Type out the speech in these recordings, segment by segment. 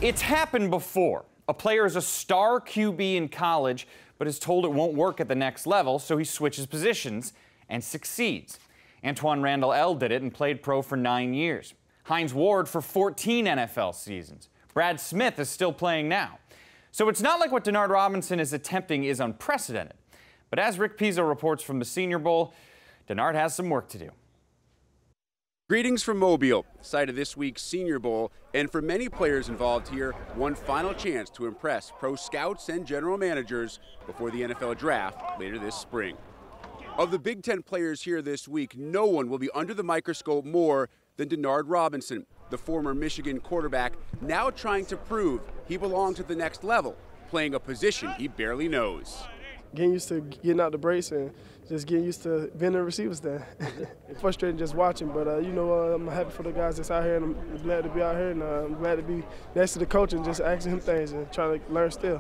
It's happened before. A player is a star QB in college, but is told it won't work at the next level, so he switches positions and succeeds. Antoine Randall L. did it and played pro for 9 years. Hines Ward for 14 NFL seasons. Brad Smith is still playing now. So it's not like what Denard Robinson is attempting is unprecedented. But as Rick Pizzo reports from the Senior Bowl, Denard has some work to do. Greetings from Mobile, site of this week's Senior Bowl, and for many players involved here, one final chance to impress pro scouts and general managers before the NFL draft later this spring. Of the Big Ten players here this week, no one will be under the microscope more than Denard Robinson, the former Michigan quarterback, now trying to prove he belongs at the next level, playing a position he barely knows. Getting used to getting out the brace and just getting used to being in the receiver stand. Frustrating just watching, but I'm happy for the guys that's out here, and I'm glad to be out here, and I'm glad to be next to the coach and just asking him things and trying to learn still.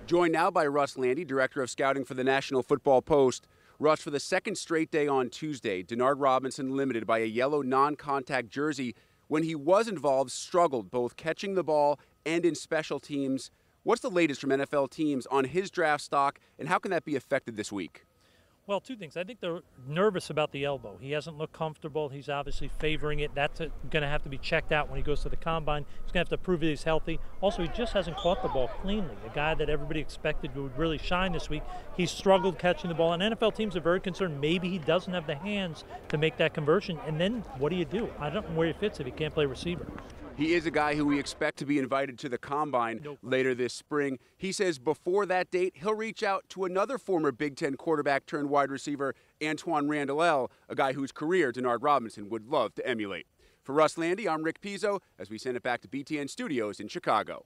Joined now by Russ Landy, Director of Scouting for the National Football Post. Russ, for the second straight day on Tuesday, Denard Robinson limited by a yellow non-contact jersey. When he was involved, struggled both catching the ball and in special teams. What's the latest from NFL teams on his draft stock, and how can that be affected this week? Well, two things. I think they're nervous about the elbow. He hasn't looked comfortable. He's obviously favoring it. That's going to have to be checked out when he goes to the combine. He's going to have to prove that he's healthy. Also, he just hasn't caught the ball cleanly. A guy that everybody expected would really shine this week. He's struggled catching the ball, and NFL teams are very concerned maybe he doesn't have the hands to make that conversion. And then what do you do? I don't know where he fits if he can't play receiver. He is a guy who we expect to be invited to the Combine later this spring. He says before that date, he'll reach out to another former Big Ten quarterback turned wide receiver, Antoine Randall L., a guy whose career Denard Robinson would love to emulate. For Russ Landy, I'm Rick Pizzo, as we send it back to BTN Studios in Chicago.